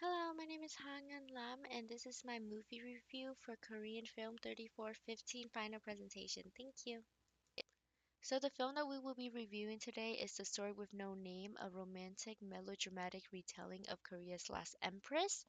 Hello, my name is Hangan Lam, and this is my movie review for Korean film 3415 Final Presentation. Thank you. So, the film that we will be reviewing today is The Story with No Name, a romantic melodramatic retelling of Korea's last empress.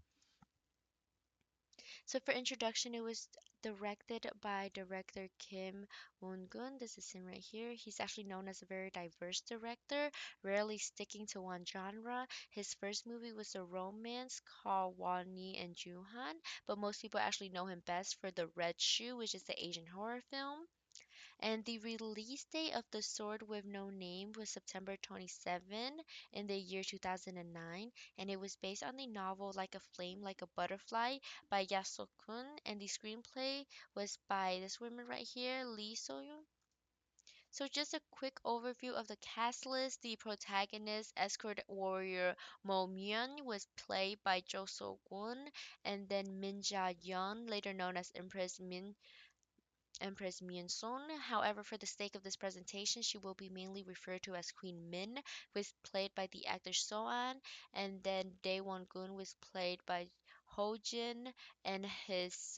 So, for introduction, it was directed by director Kim Won-gun. This is him right here. He's actually known as a very diverse director, rarely sticking to one genre. His first movie was a romance called Wani and Juhan, but most people actually know him best for The Red Shoe, which is the Asian horror film. And the release date of The Sword with No Name was September 27 in the year 2009, and it was based on the novel Like a Flame, Like a Butterfly by Yasokun, and the screenplay was by this woman right here, Lee Soyoon. So just a quick overview of the cast list. The protagonist, escort warrior Mo Myun, was played by Jo So-gun, and then Min Ja-yeon, later known as Empress Myunson. However, for the sake of this presentation, she will be mainly referred to as Queen Min, who is played by the actor Soan, and then Dae Won-gun was played by Ho Jin, and his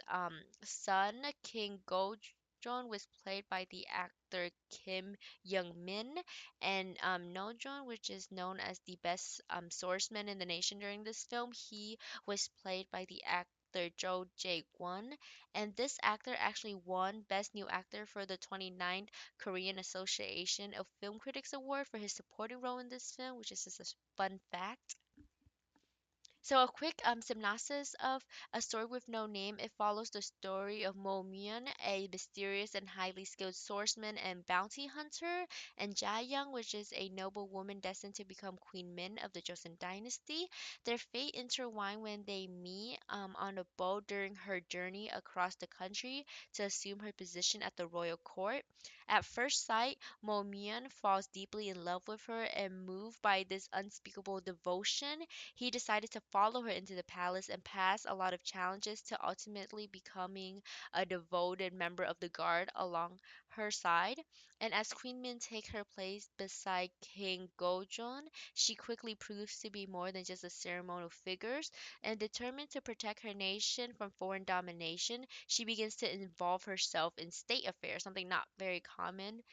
son King Go Jun was played by the actor Kim Young Min, and No Jun, which is known as the best swordsman in the nation during this film, he was played by the actor Jo Jae-kwon, and this actor actually won Best New Actor for the 29th Korean Association of Film Critics Award for his supporting role in this film, which is just a fun fact. So a quick synopsis of A Story with No Name. It follows the story of Mo Myun, a mysterious and highly skilled swordsman and bounty hunter, and Ja Young, which is a noble woman destined to become Queen Min of the Joseon Dynasty. Their fate intertwine when they meet on a boat during her journey across the country to assume her position at the royal court. At first sight, Mo Myun falls deeply in love with her, and moved by this unspeakable devotion, he decided to follow her into the palace and pass a lot of challenges to ultimately becoming a devoted member of the guard along her side. And as Queen Min takes her place beside King Gojun, she quickly proves to be more than just a ceremonial figure, and determined to protect her nation from foreign domination, she begins to involve herself in state affairs, something not very commonly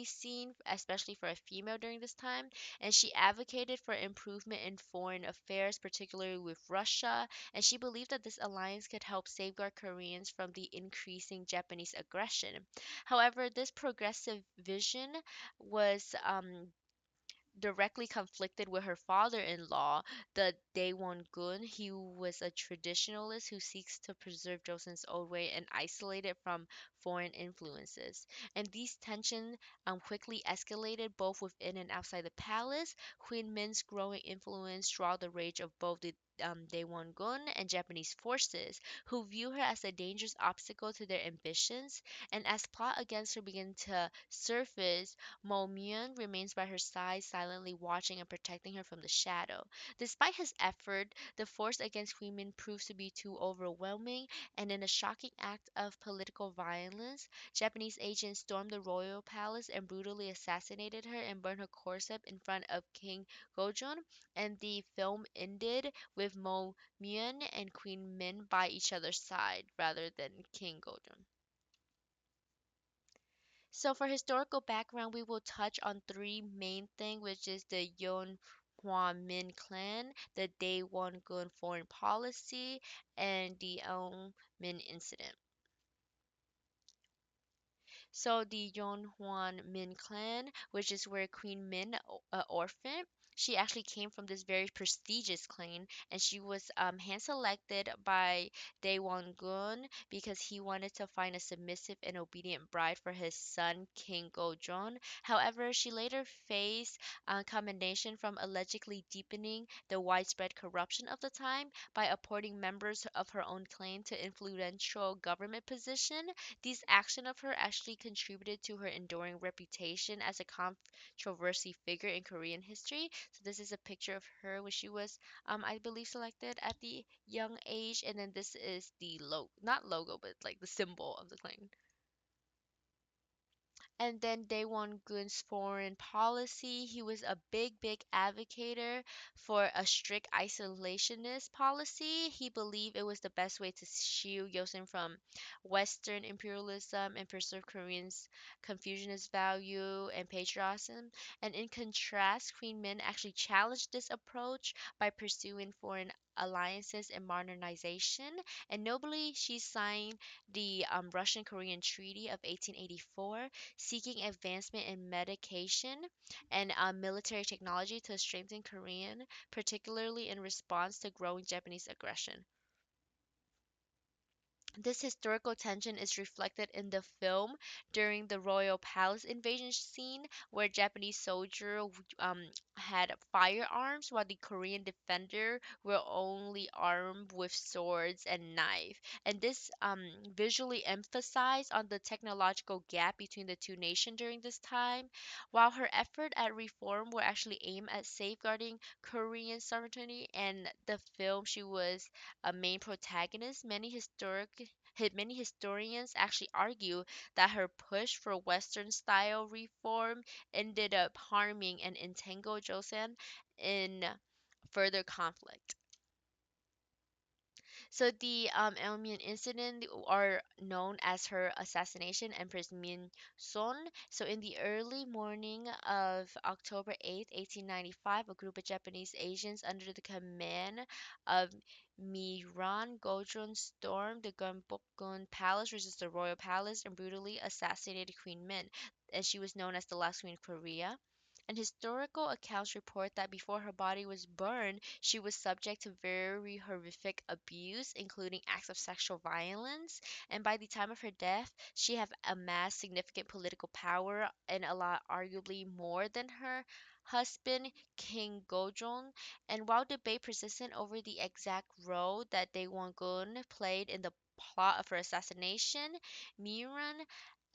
seen, especially for a female during this time, and she advocated for improvement in foreign affairs, particularly with Russia, and she believed that this alliance could help safeguard Koreans from the increasing Japanese aggression. However, this progressive vision was directly conflicted with her father-in-law, the Daewon-gun. He was a traditionalist who seeks to preserve Joseon's old way and isolate it from foreign influences. And these tensions quickly escalated both within and outside the palace. Queen Min's growing influence draw the rage of both the Daewon-gun and Japanese forces, who view her as a dangerous obstacle to their ambitions. And as plot against her begin to surface, Mo Myun remains by her side, silently watching and protecting her from the shadow. Despite his effort, the force against Queen Min proves to be too overwhelming, and in a shocking act of political violence, Japanese agents stormed the royal palace and brutally assassinated her and burned her corpse in front of King Gojun. And the film ended with Mo Myun and Queen Min by each other's side rather than King Gojun. So for historical background, we will touch on three main things, which is the Yon Hwa Min clan, the Daewon-gun foreign policy, and the Aum Min incident. So the Yeonhwan Min clan, which is where Queen Min, orphan, she actually came from this very prestigious clan, and she was hand selected by Daewon-gun because he wanted to find a submissive and obedient bride for his son King Go-jeon. However, she later faced commendation from allegedly deepening the widespread corruption of the time by appointing members of her own clan to influential government position. These actions of her actually contributed to her enduring reputation as a controversy figure in Korean history. So this is a picture of her when she was, I believe, selected at the young age, and then this is the not logo, but like the symbol of the clan. And then Daewon-gun's foreign policy, he was a big advocator for a strict isolationist policy. He believed it was the best way to shield Yosin from Western imperialism and preserve Koreans' Confucianist value and patriotism. And in contrast, Queen Min actually challenged this approach by pursuing foreign alliances and modernization. And notably, she signed the Russian-Korean Treaty of 1884, seeking advancement in medication and military technology to strengthen Korean, particularly in response to growing Japanese aggression. This historical tension is reflected in the film during the royal palace invasion scene, where Japanese soldier had firearms while the Korean defender were only armed with swords and knife. And this visually emphasized on the technological gap between the two nations during this time. While her effort at reform were actually aimed at safeguarding Korean sovereignty, and the film she was a main protagonist, many historians actually argue that her push for Western style reform ended up harming and entangled Joseon in further conflict. So the Elmian incident are known as her assassination, Empress Min Son. So in the early morning of October 8th, 1895, a group of Japanese agents under the command of Miran Gojun stormed the Gunbokgun Palace, which is the royal palace, and brutally assassinated Queen Min. And she was known as the last queen of Korea. And historical accounts report that before her body was burned, she was subject to very horrific abuse, including acts of sexual violence. And by the time of her death, she had amassed significant political power and a lot, arguably more than her husband, King Gojong. And while debate persisted over the exact role that Daewon-gun played in the plot of her assassination, Miran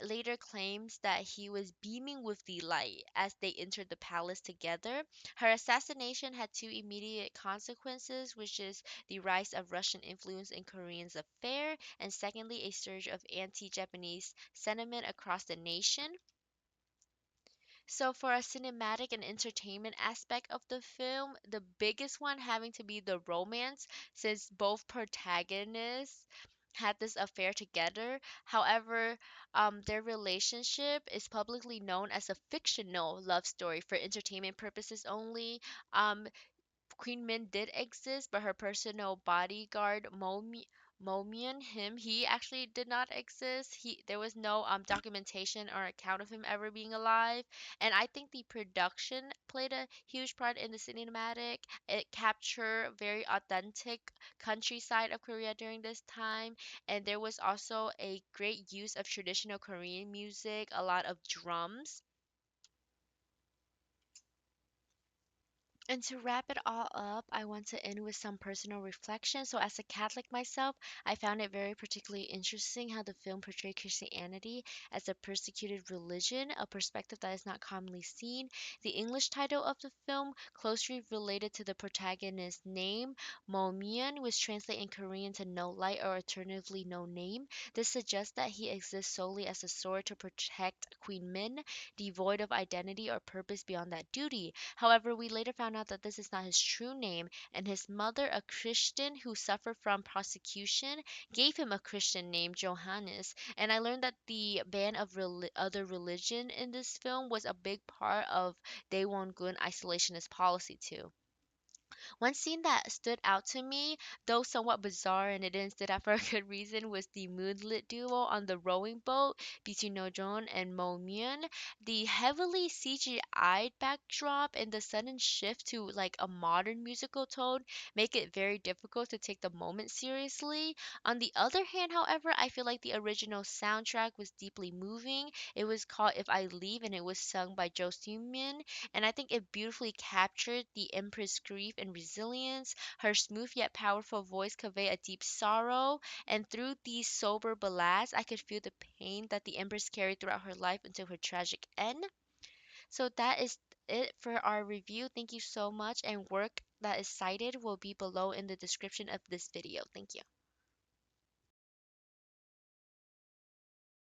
later claims that he was beaming with delight as they entered the palace together. Her assassination had two immediate consequences, which is the rise of Russian influence in Koreans' affair, and secondly, a surge of anti-Japanese sentiment across the nation. So for a cinematic and entertainment aspect of the film, the biggest one having to be the romance, since both protagonists had this affair together. However, their relationship is publicly known as a fictional love story for entertainment purposes only. Um, Queen Min did exist, but her personal bodyguard Momian, he actually did not exist. There was no documentation or account of him ever being alive. And I think the production played a huge part in the cinematic. It captured very authentic countryside of Korea during this time, and there was also a great use of traditional Korean music, a lot of drums. And to wrap it all up, I want to end with some personal reflection. So, as a Catholic myself, I found it very particularly interesting how the film portrayed Christianity as a persecuted religion, a perspective that is not commonly seen. The English title of the film, closely related to the protagonist's name, Momian, which translates in Korean to no light or alternatively no name. This suggests that he exists solely as a sword to protect Queen Min, devoid of identity or purpose beyond that duty. However, we later found out that this is not his true name, and his mother, a Christian who suffered from prosecution, gave him a Christian name, Johannes. And I learned that the ban of other religion in this film was a big part of Daewon-gun isolationist policy too. One scene that stood out to me, though somewhat bizarre and it didn't stand out for a good reason, was the moonlit duo on the rowing boat between Nojon and Mo Myun. The heavily CGI'd backdrop and the sudden shift to like a modern musical tone make it very difficult to take the moment seriously. On the other hand, however, I feel like the original soundtrack was deeply moving. It was called If I Leave and it was sung by Jo Seung-min, and I think it beautifully captured the Empress' grief and resilience. Her smooth yet powerful voice conveyed a deep sorrow, and through these sober ballads, I could feel the pain that the Empress carried throughout her life until her tragic end. So that is it for our review. Thank you so much, and work that is cited will be below in the description of this video. Thank you.